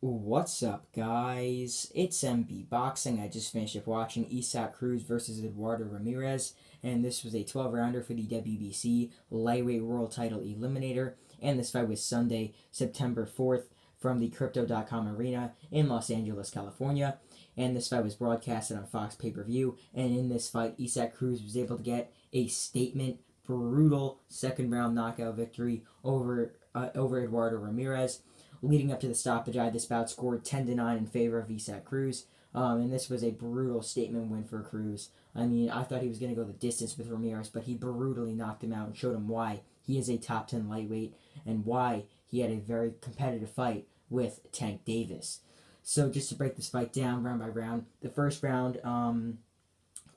What's up, guys? It's MB Boxing. I just finished up watching Isaac Cruz versus Eduardo Ramirez, and this was a 12-rounder for the WBC lightweight world title eliminator. And this fight was Sunday, September 4th, from the Crypto.com arena in Los Angeles, California. And this fight was broadcasted on Fox pay-per-view. And in this fight, Isaac Cruz was able to get a statement, brutal second-round knockout victory over Eduardo Ramirez. Leading up to the stoppage, this bout scored 10-9 in favor of Isaac Cruz, and this was a brutal statement win for Cruz. I mean, I thought he was going to go the distance with Ramirez, but he brutally knocked him out and showed him why he is a top 10 lightweight and why he had a very competitive fight with Tank Davis. So just to break this fight down round by round, the first round,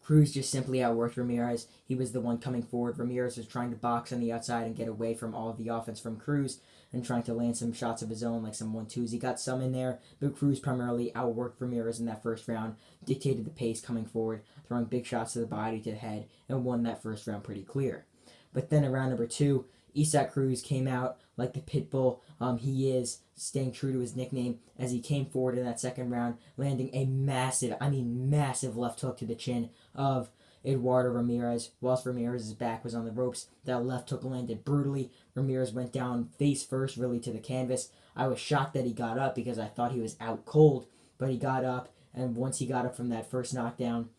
Cruz just simply outworked Ramirez. He was the one coming forward. Ramirez was trying to box on the outside and get away from all of the offense from Cruz and trying to land some shots of his own, like some 1-2s. He got some in there, but Cruz primarily outworked Ramirez in that first round, dictated the pace coming forward, throwing big shots to the body, to the head, and won that first round pretty clear. But then in round number 2, Isaac Cruz came out like the pit bull he is, staying true to his nickname as he came forward in that second round, landing a massive left hook to the chin of Eduardo Ramirez. Whilst Ramirez's back was on the ropes, that left hook landed brutally. Ramirez went down face first, really, to the canvas. I was shocked that he got up because I thought he was out cold, but he got up, and once he got up from that first knockdown,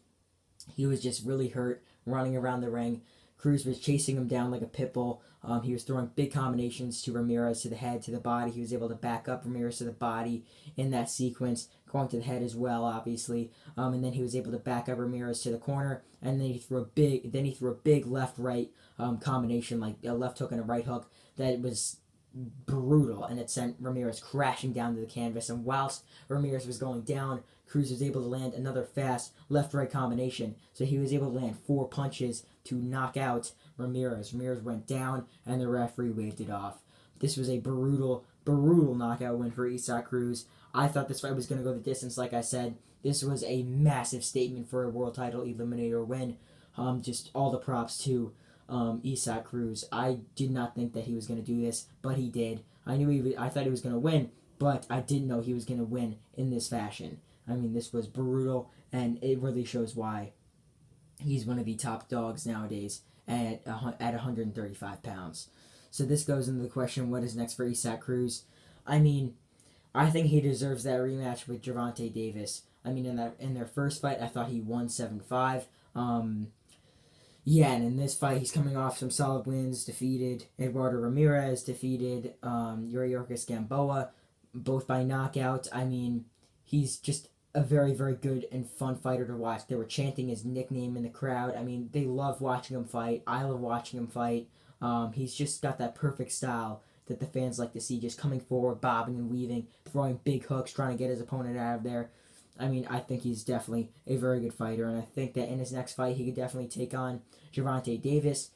he was just really hurt, running around the ring. Cruz was chasing him down like a pit bull. He was throwing big combinations to Ramirez, to the head, to the body. He was able to back up Ramirez to the body in that sequence, going to the head as well, obviously. And then he was able to back up Ramirez to the corner, and then he threw a big left-right combination, like a left hook and a right hook, that was brutal, and it sent Ramirez crashing down to the canvas. And whilst Ramirez was going down, Cruz was able to land another fast left-right combination. So he was able to land 4 punches to knock out Ramirez. Ramirez went down, and the referee waved it off. This was a brutal knockout win for Isaac Cruz. I thought this fight was going to go the distance, like I said. This was a massive statement for a world title eliminator win. Just all the props to Isaac Cruz. I did not think that he was going to do this, but he did. I thought he was going to win, but I didn't know he was going to win in this fashion. I mean, this was brutal, and it really shows why he's one of the top dogs nowadays at 135 pounds. So this goes into the question, what is next for Isaac Cruz? I mean, I think he deserves that rematch with Gervonta Davis. I mean, in their first fight, I thought he won 7-5. Yeah, and in this fight, he's coming off some solid wins. Defeated Eduardo Ramirez, defeated Yuriorkis Gamboa, both by knockout. I mean, he's just a very good and fun fighter to watch. They were chanting his nickname in the crowd. I mean, they love watching him fight. I love watching him fight. He's just got that perfect style that the fans like to see, just coming forward, bobbing and weaving, throwing big hooks, trying to get his opponent out of there. I mean, I think he's definitely a very good fighter, and I think that in his next fight, he could definitely take on Gervonta Davis.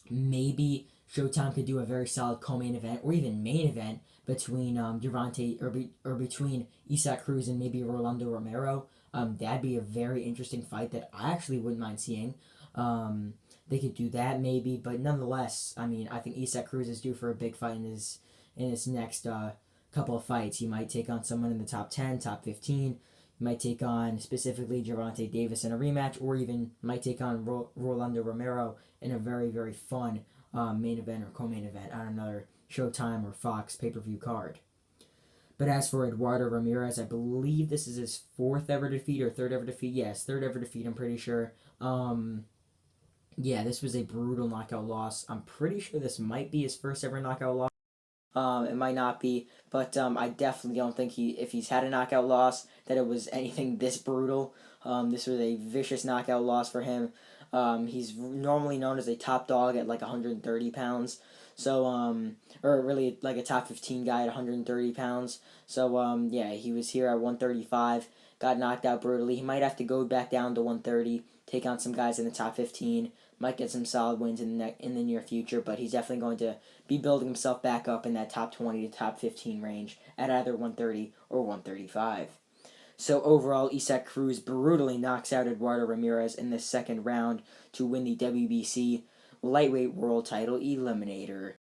Maybe Showtime could do a very solid co-main event or even main event between Gervonta or between Isaac Cruz and maybe Rolando Romero. That'd be a very interesting fight that I actually wouldn't mind seeing. They could do that maybe, but nonetheless, I mean, I think Isaac Cruz is due for a big fight in his next couple of fights. He might take on someone in the top 10, top 15. He might take on specifically Gervonta Davis in a rematch, or even might take on Rolando Romero in a very fun main event or co-main event on another Showtime or Fox pay-per-view card. But as for Eduardo Ramirez, I believe this is his 4th ever defeat or 3rd ever defeat. Yes, 3rd ever defeat, I'm pretty sure. Yeah, this was a brutal knockout loss. I'm pretty sure this might be his 1st ever knockout loss. It might not be, but I definitely don't think if he's had a knockout loss, that it was anything this brutal. This was a vicious knockout loss for him. He's normally known as a top dog at like 130 pounds. So, or really like a top 15 guy at 130 pounds. So, yeah, he was here at 135, got knocked out brutally. He might have to go back down to 130, take on some guys in the top 15, might get some solid wins in the near future, but he's definitely going to be building himself back up in that top 20 to top 15 range at either 130 or 135. So overall, Isaac Cruz brutally knocks out Eduardo Ramirez in the second round to win the WBC lightweight world title eliminator.